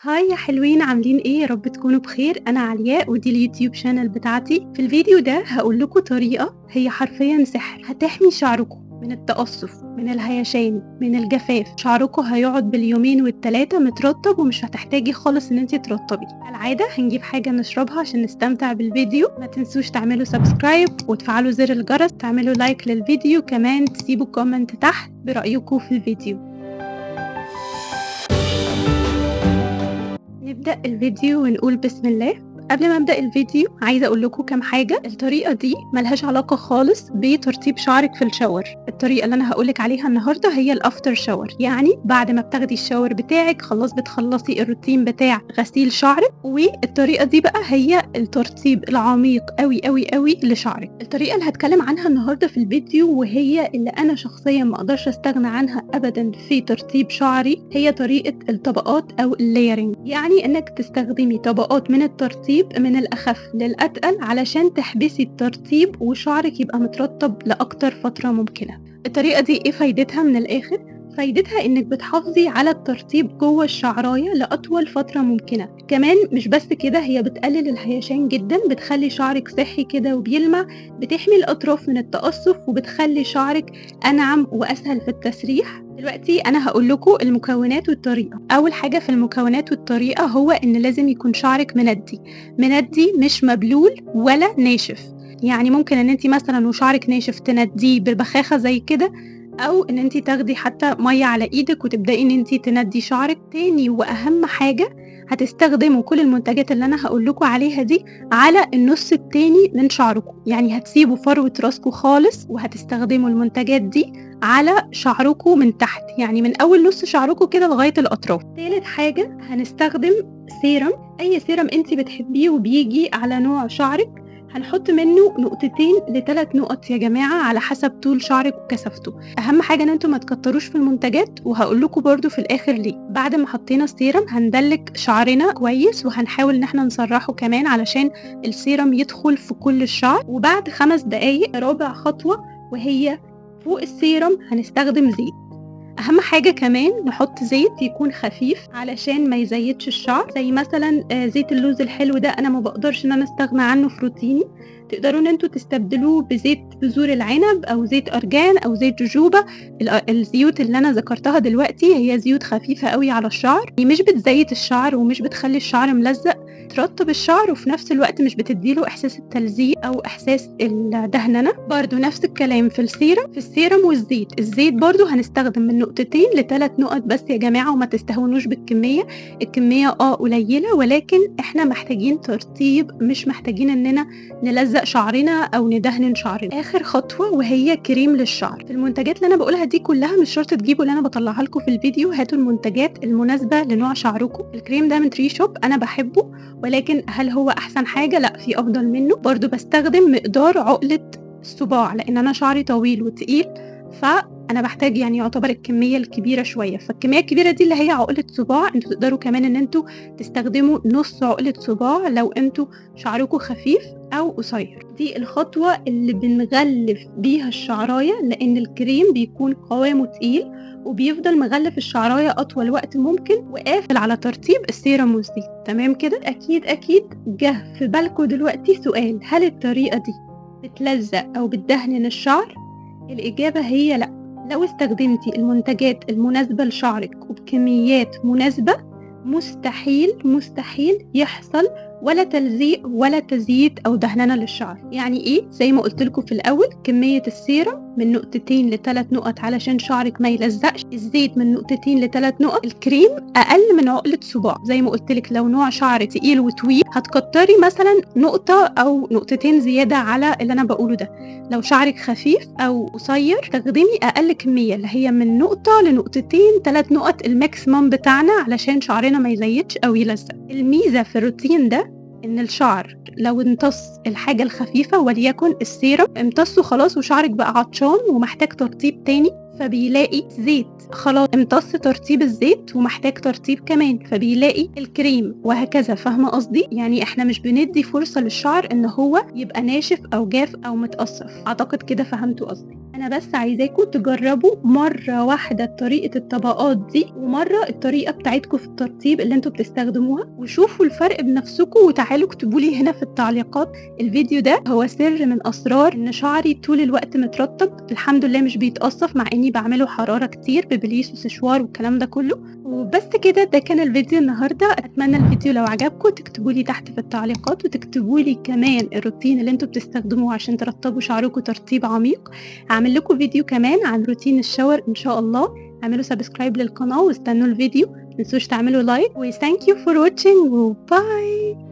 هاي يا حلوين، عاملين ايه؟ يا رب تكونوا بخير. انا علياء ودي اليوتيوب شانل بتاعتي. في الفيديو ده هقول لكم طريقة هي حرفيا سحر هتحمي شعركم من التقصف، من الهيشان، من الجفاف. شعركم هيقعد باليومين والتلاتة مترطب ومش هتحتاجي خالص ان انتي ترطبي. كالعادة هنجيب حاجة نشربها عشان نستمتع بالفيديو. ما تنسوش تعملوا سبسكرايب وتفعلوا زر الجرس، تعملوا لايك للفيديو، كمان تسيبوا كومنت تحت برأيكم في الفيديو. نبدأ الفيديو ونقول بسم الله. قبل ما أبدأ الفيديو عايزة أقول لكم كام حاجة. الطريقة دي ملهاش علاقة خالص بترطيب شعرك في الشاور. الطريقة اللي أنا هقولك عليها النهاردة هي الأفتر شاور، يعني بعد ما بتاخدي الشاور بتاعك خلاص بتخلصي الروتين بتاع غسيل شعرك، والطريقة دي بقى هي الترطيب العميق قوي قوي قوي لشعرك. الطريقة اللي هتكلم عنها النهاردة في الفيديو وهي اللي أنا شخصيا ما أقدرش أستغنى عنها أبدا في ترطيب شعري، هي طريقة الطبقات أو اللايرنج. يعني إنك تستخدمي طبقات من الترطيب من الأخف للأتقل علشان تحبسي الترطيب وشعرك يبقى مترطب لأكتر فترة ممكنة. الطريقة دي إيه فايدتها من الآخر؟ فايدتها إنك بتحافظي على الترطيب جوه الشعراية لأطول فترة ممكنة. كمان مش بس كده، هي بتقلل الهيشان جدا، بتخلي شعرك صحي كده وبيلمع، بتحمي الأطراف من التقصف، وبتخلي شعرك أنعم وأسهل في التسريح. دلوقتي أنا هقول لكم المكونات والطريقة. أول حاجة في المكونات والطريقة هو إن لازم يكون شعرك مندي مش مبلول ولا ناشف. يعني ممكن إن انتي مثلا وشعرك ناشف تنديه ببخاخة زي كده، أو إن انتي تاخدي حتى مية على إيدك وتبدأي إن انتي تندي شعرك. تاني وأهم حاجة، هتستخدموا كل المنتجات اللي أنا هقول لكم عليها دي على النص التاني من شعركم، يعني هتسيبوا فروة راسكم خالص وهتستخدموا المنتجات دي على شعركم من تحت، يعني من أول نص شعركم كده لغاية الأطراف. تالت حاجة هنستخدم سيرم، أي سيرم انتي بتحبيه وبيجي على نوع شعرك. هنحط منه نقطتين ل3 نقط يا جماعة على حسب طول شعرك وكثافته. أهم حاجة إن انتوا ما تكتروش في المنتجات، وهقول لكم برضو في الآخر ليه. بعد ما حطينا السيرم هندلك شعرنا كويس وهنحاول إن احنا نسرحه كمان علشان السيرم يدخل في كل الشعر. وبعد 5 دقايق رابع خطوة، وهي فوق السيرم هنستخدم زيت. أهم حاجة كمان نحط زيت يكون خفيف علشان ما يزيدش الشعر، زي مثلا زيت اللوز الحلو ده أنا ما بقدرش إن أنا استغنى عنه في روتيني. تقدروا إن انتوا تستبدلوه بزيت بذور العنب أو زيت أرجان أو زيت جوجوبا. الزيوت اللي أنا ذكرتها دلوقتي هي زيوت خفيفة قوي على الشعر، هي مش بتزيت الشعر ومش بتخلي الشعر ملزق، ترطب الشعر وفي نفس الوقت مش بتديله إحساس التلزيق أو إحساس الدهننة. برضو نفس الكلام في السيرم والزيت. الزيت برضو هنستخدم من نقطتين ل3 نقط بس يا جماعة، وما تستهونوش بالكمية. الكمية قليلة، ولكن احنا محتاجين ترطيب، مش محتاجين اننا نلزق شعرنا او ندهن شعرنا. اخر خطوة وهي كريم للشعر. في المنتجات اللي انا بقولها دي كلها مش شرط تجيبوا اللي انا بطلعها لكم في الفيديو، هاتوا المنتجات المناسبة لنوع شعركم. الكريم ده من تري شوب، انا بحبه، ولكن هل هو احسن حاجة؟ لا، في افضل منه. برضو بستخدم مقدار عقلة الصباع لان انا شعري طويل وتقيل، فانا بحتاج يعني يعتبر الكميه الكبيره شويه. فالكميه الكبيره دي اللي هي عقله صباع. انتوا تقدروا كمان ان انتوا تستخدموا نص عقله صباع لو انتوا شعركم خفيف او قصير. دي الخطوه اللي بنغلف بيها الشعرايه، لان الكريم بيكون قوامه تقيل وبيفضل مغلف الشعرايه اطول وقت ممكن وقافل على ترطيب السيرم والزيت. تمام كده؟ اكيد جه في بالكم دلوقتي سؤال، هل الطريقه دي بتلزق او بتدهن الشعر؟ الإجابة هي لأ. لو استخدمتي المنتجات المناسبة لشعرك وبكميات مناسبة، مستحيل يحصل ولا تلزيق ولا تزييت أو دهننة للشعر. يعني إيه؟ زي ما قلت لكم في الأول، كمية السيرم من نقطتين ل3 نقط علشان شعرك ما يلزقش، الزيت من نقطتين ل3 نقط، الكريم أقل من عقلة صباع. زي ما قلت لك لو نوع شعر تقيل وطويل هتكتري مثلا نقطة أو نقطتين زيادة على اللي أنا بقوله ده. لو شعرك خفيف أو قصير تستخدمي أقل كمية، اللي هي من نقطة لنقطتين 3 نقط الماكسيمم بتاعنا علشان شعرنا ما يزيدش أو يلزق. الميزة في الروتين ده إن الشعر لو امتص الحاجة الخفيفة وليكن السيرم، امتصه خلاص وشعرك بقى عطشان ومحتاج ترطيب تاني، فبيلاقي زيت خلاص امتص ترطيب الزيت ومحتاج ترطيب كمان، فبيلاقي الكريم وهكذا. فاهمة قصدي؟ يعني إحنا مش بندّي فرصة للشعر إن هو يبقى ناشف أو جاف أو متقصّف. أعتقد كده فهمتوا قصدي. أنا بس عايزاكم تجرّبوا مرّة واحدة طريقة الطبقات دي، ومرّة الطريقة بتاعتكم في الترطيب اللي أنتم بتستخدموها، وشوفوا الفرق بنفسكم وتعالوا اكتبوا لي هنا في التعليقات. الفيديو ده هو سر من أسرار إن شعري طول الوقت مترطب، الحمد لله مش بيتقصّف مع إني باعمله حرارة كتير ببليس وسشوار والكلام ده كله. وبس كده، ده كان الفيديو النهارده. أتمنى الفيديو لو عجبكم تكتبوا لي تحت في التعليقات، وتكتبوا لي كمان الروتين اللي أنتم بتستخدموه عشان ترطبوا شعركم ترطيب عميق. هاعمل لكم فيديو كمان عن روتين الشاور إن شاء الله. اعملوا سبسكرايب للقناة واستنوا الفيديو. ما تنسوش تعملوا لايك و thank you for watching وباي.